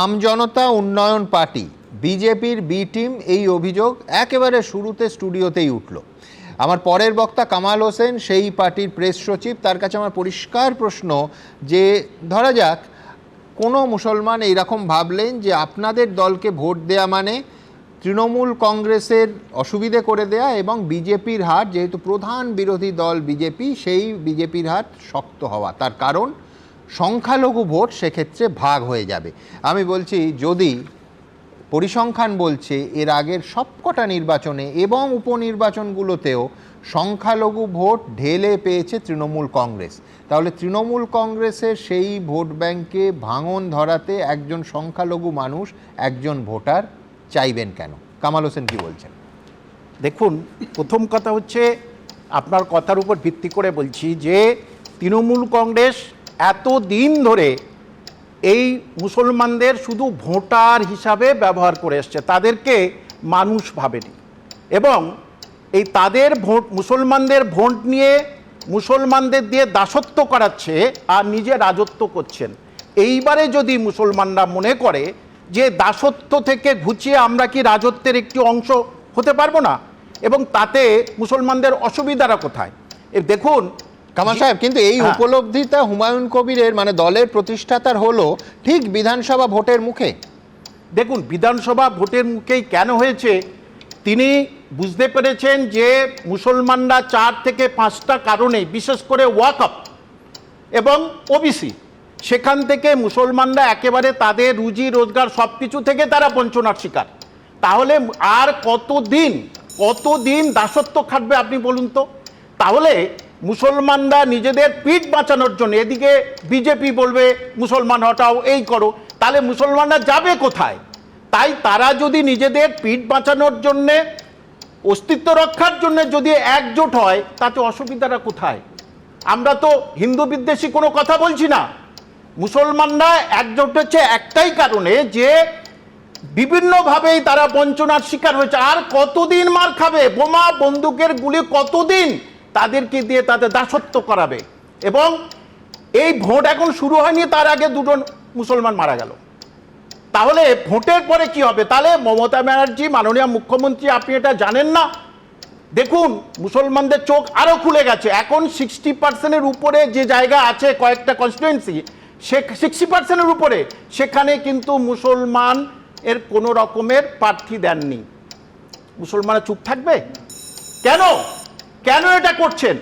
আমজনতা উন্নয়ন পার্টি বিজেপির B team এই অভিযোগ একেবারে শুরুতে স্টুডিওতেই উঠল। আমার পরের বক্তা কামাল হোসেন সেই পার্টির প্রেস সচিব, তার কাছে আমার পরিষ্কার প্রশ্ন যে ধরা যাক কোনো মুসলমান এইরকম ভাবলেন যে আপনাদের দলকে ভোট দেয়া মানে তৃণমূল কংগ্রেসের অসুবিধে করে দেয়া এবং বিজেপির হাত, যেহেতু প্রধান বিরোধী দল বিজেপি, সেই বিজেপির হাত শক্ত হওয়া, তার কারণ সংখ্যালঘু ভোট সেক্ষেত্রে ভাগ হয়ে যাবে। আমি বলছি যদি পরিসংখ্যান বলছে এর আগের সবকটা নির্বাচনে এবং উপনির্বাচনগুলোতেও সংখ্যালঘু ভোট ঢেলে পেয়েছে তৃণমূল কংগ্রেস, তাহলে তৃণমূল কংগ্রেসের সেই ভোট ব্যাংকে ভাঙন ধরাতে একজন সংখ্যালঘু মানুষ, একজন ভোটার চাইবেন কেন? কামাল হোসেন কি বলছেন? দেখুন, প্রথম কথা হচ্ছে আপনার কথার উপর ভিত্তি করে বলছি যে তৃণমূল কংগ্রেস এত দিন ধরে এই মুসলমানদের শুধু ভোটার হিসাবে ব্যবহার করে এসছে, তাদেরকে মানুষ ভাবেনি এবং এই তাদের ভোট, মুসলমানদের ভোট নিয়ে মুসলমানদের দিয়ে দাসত্ব করাচ্ছে আর নিজে রাজত্ব করছেন। এইবারে যদি মুসলমানরা মনে করে যে দাসত্ব থেকে ঘুচিয়ে আমরা কি রাজত্বের একটি অংশ হতে পারবো না, এবং তাতে মুসলমানদের অসুবিধাটা কোথায়? দেখুন কামাল সাহেব, কিন্তু এই উপলব্ধিটা হুমায়ুন কবিরের মানে দলের প্রতিষ্ঠাতার হলো ঠিক বিধানসভা ভোটের মুখে। দেখুন, বিধানসভা ভোটের মুখেই কেন হয়েছে, তিনি বুঝতে পেরেছেন যে মুসলমানরা 4 থেকে 5টা কারণে, বিশেষ করে ওয়াকফ এবং ওবিসি, সেখান থেকে মুসলমানরা একেবারে তাদের রুজি রোজগার সব কিছু থেকে তারা বঞ্চনার শিকার। তাহলে আর কতদিন দাসত্ব খাটবে আপনি বলুন তো? তাহলে মুসলমানরা নিজেদের পিঠ বাঁচানোর জন্য এদিকে বিজেপি বলবে মুসলমান হটাও, এই করো, তাহলে মুসলমানরা যাবে কোথায়? তাই তারা যদি নিজেদের পিঠ বাঁচানোর জন্যে, অস্তিত্ব রক্ষার জন্য যদি একজোট হয়, তাতে অসুবিধাটা কোথায়? আমরা তো হিন্দু বিদ্বেষী কোনো কথা বলছি না। মুসলমানরা একজোট হচ্ছে একটাই কারণে যে বিভিন্নভাবেই তারা বঞ্চনার শিকার হয়েছে। আর কতদিন মার খাবে? বোমা বন্দুকের গুলি কতদিন তাদেরকে দিয়ে তাদের দাসত্ব করাবে? এবং এই ভোট এখন শুরু হয়নি, তার আগে 2জন মুসলমান মারা গেল। তাহলে ভোটের পরে কি হবে? তাহলে মমতা ব্যানার্জি, মাননীয় মুখ্যমন্ত্রী, আপনি এটা জানেন না? দেখুন, মুসলমানদের চোখ আরো খুলে গেছে। এখন 60%-এর উপরে যে জায়গা আছে, কয়েকটা কনস্টিটুয়েন্সি, সে 60%-এর উপরে, সেখানে কিন্তু মুসলমান এর কোনো রকমের প্রার্থী দেননি। মুসলমানরা চুপ থাকবে কেন? কেন এটা করছেন?